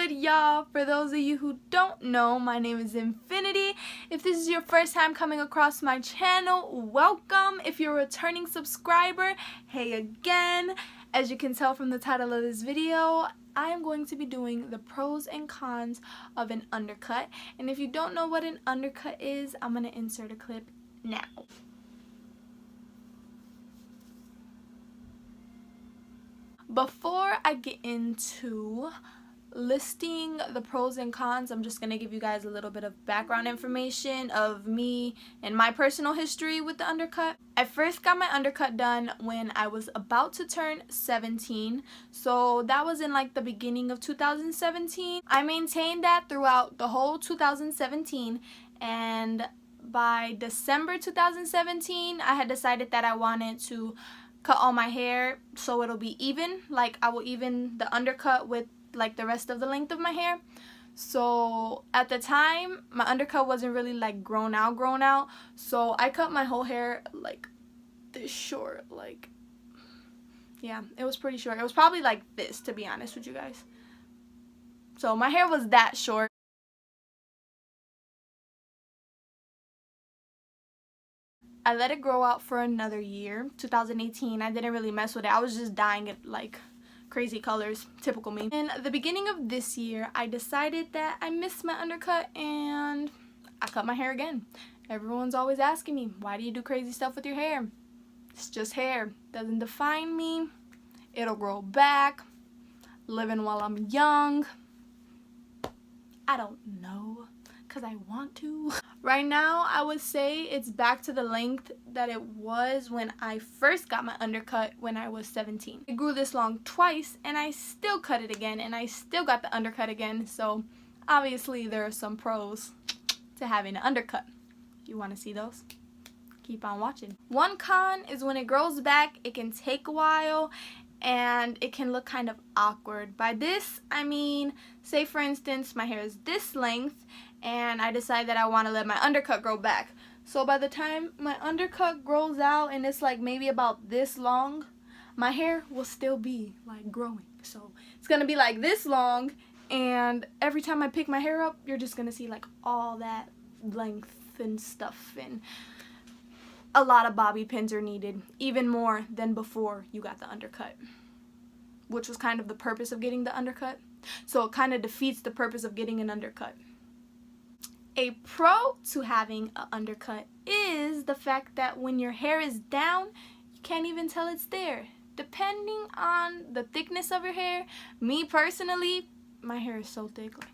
good, y'all? For those of you who don't know, my name is Infinity. If this is your first time coming across my channel, welcome. If you're a returning subscriber, hey again. As you can tell from the title of this video, I am going to be doing the pros and cons of an undercut. And if you don't know what an undercut is, I'm going to insert a clip now. Before I get into listing the pros and cons, I'm just going to give you guys a little bit of background information of me and my personal history with the undercut. I first got my undercut done when I was about to turn 17, so that was in like the beginning of 2017. I maintained that throughout the whole 2017, and by December 2017 I had decided that I wanted to cut all my hair so it'll be even. Like, I will even the undercut with like the rest of the length of my hair. So at the time my undercut wasn't really like grown out, so I cut my whole hair like this short. Like, yeah, it was pretty short. It was probably like this, to be honest with you guys. So my hair was that short. I let it grow out for another year. 2018, I didn't really mess with it. I was just dyeing it like crazy colors, typical me. In the beginning of this year, I decided that I missed my undercut and I cut my hair again. Everyone's always asking me, why do you do crazy stuff with your hair? It's just hair. Doesn't define me. It'll grow back. Living while I'm young. I don't know, because I want to. Right now, I would say it's back to the length that it was when I first got my undercut when I was 17. It grew this long twice, and I still cut it again, and I still got the undercut again. So obviously there are some pros to having an undercut. If you want to see those, keep on watching. One con is when it grows back, it can take a while and it can look kind of awkward. By this, I mean, say for instance, my hair is this length and I decide that I want to let my undercut grow back. So by the time my undercut grows out and it's like maybe about this long, my hair will still be like growing. So it's going to be like this long, and every time I pick my hair up, you're just going to see like all that length and stuff, and a lot of bobby pins are needed, even more than before you got the undercut, which was kind of the purpose of getting the undercut. So it kind of defeats the purpose of getting an undercut. A pro to having an undercut is the fact that when your hair is down, you can't even tell it's there. Depending on the thickness of your hair, me personally, my hair is so thick, like,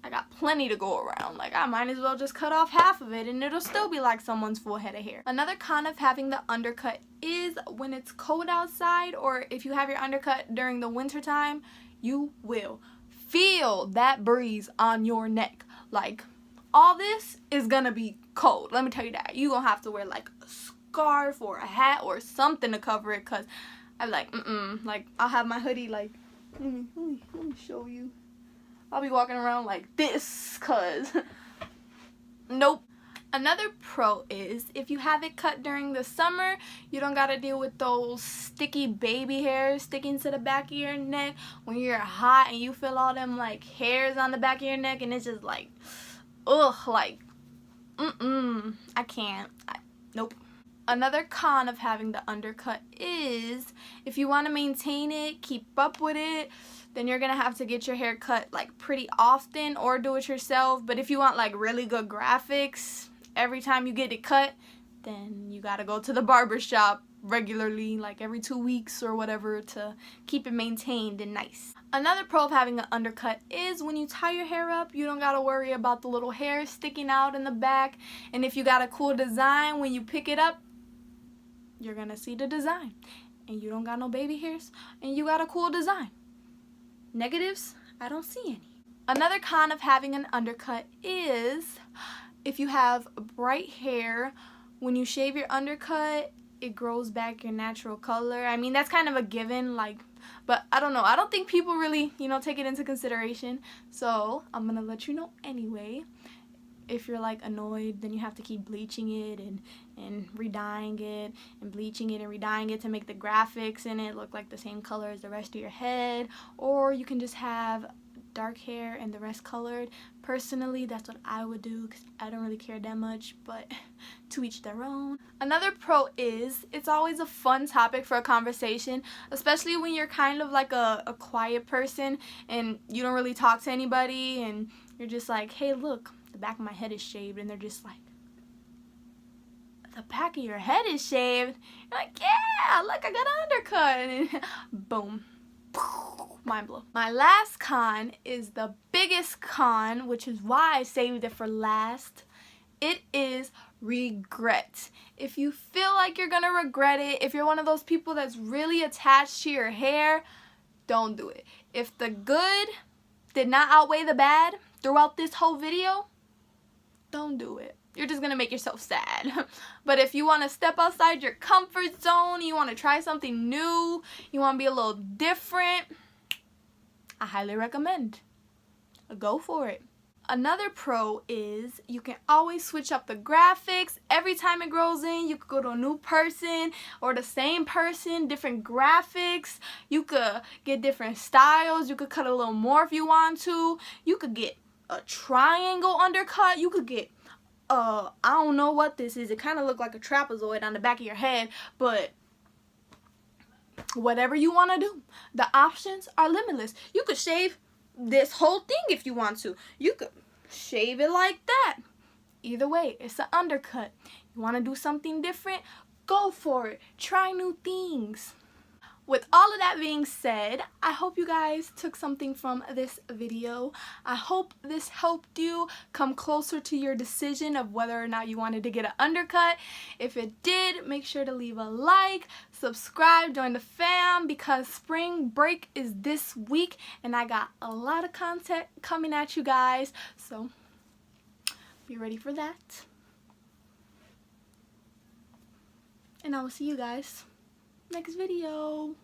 I got plenty to go around. Like, I might as well just cut off half of it and it'll still be like someone's full head of hair. Another con of having the undercut is when it's cold outside, or if you have your undercut during the winter time, you will feel that breeze on your neck. Like, all this is gonna be cold. Let me tell you that. You gonna have to wear like a scarf or a hat or something to cover it, cause I'm like, like, I'll have my hoodie like, let me show you. I'll be walking around like this, cause nope. Another pro is if you have it cut during the summer, you don't gotta deal with those sticky baby hairs sticking to the back of your neck when you're hot and you feel all them like hairs on the back of your neck, and it's just like, ugh, like, I can't. Nope. Another con of having the undercut is if you want to maintain it, keep up with it, then you're gonna have to get your hair cut like pretty often or do it yourself. But if you want like really good graphics every time you get it cut, then you gotta go to the barber shop regularly, like every 2 weeks or whatever, to keep it maintained and nice. Another pro of having an undercut is when you tie your hair up, you don't gotta worry about the little hair sticking out in the back. And if you got a cool design, when you pick it up, you're gonna see the design, and you don't got no baby hairs, and you got a cool design. Negatives? I don't see any. Another con of having an undercut is if you have bright hair, when you shave your undercut, it grows back your natural color. I mean, that's kind of a given, like, but I don't know. I don't think people really, take it into consideration. So I'm gonna let you know anyway. If you're like annoyed, then you have to keep bleaching it and re-dyeing it and bleaching it and re-dyeing it to make the graphics in it look like the same color as the rest of your head. Or you can just have dark hair and the rest colored. Personally, that's what I would do because I don't really care that much, but to each their own. Another pro is it's always a fun topic for a conversation, especially when you're kind of like a quiet person and you don't really talk to anybody and you're just like, hey, look, the back of my head is shaved, and they're just like, the back of your head is shaved? You're like, yeah, look, I got an undercut. And boom. Mind blow. My last con is the biggest con, which is why I saved it for last. It is regret. If you feel like you're gonna regret it, if you're one of those people that's really attached to your hair, don't do it. If the good did not outweigh the bad throughout this whole video, don't do it. You're just gonna make yourself sad. But if you want to step outside your comfort zone, you want to try something new, you want to be a little different, I highly recommend. Go for it. Another pro is you can always switch up the graphics. Every time it grows in, you could go to a new person or the same person, different graphics. You could get different styles. You could cut a little more if you want to. You could get a triangle undercut. You could get I don't know what this is. It kind of looked like a trapezoid on the back of your head, but whatever you want to do, the options are limitless. You could shave this whole thing if you want to. You could shave it like that. Either way, it's an undercut. You want to do something different? Go for it. Try new things. With all of that being said, I hope you guys took something from this video. I hope this helped you come closer to your decision of whether or not you wanted to get an undercut. If it did, make sure to leave a like, subscribe, join the fam, because spring break is this week and I got a lot of content coming at you guys. So be ready for that. And I will see you guys next video.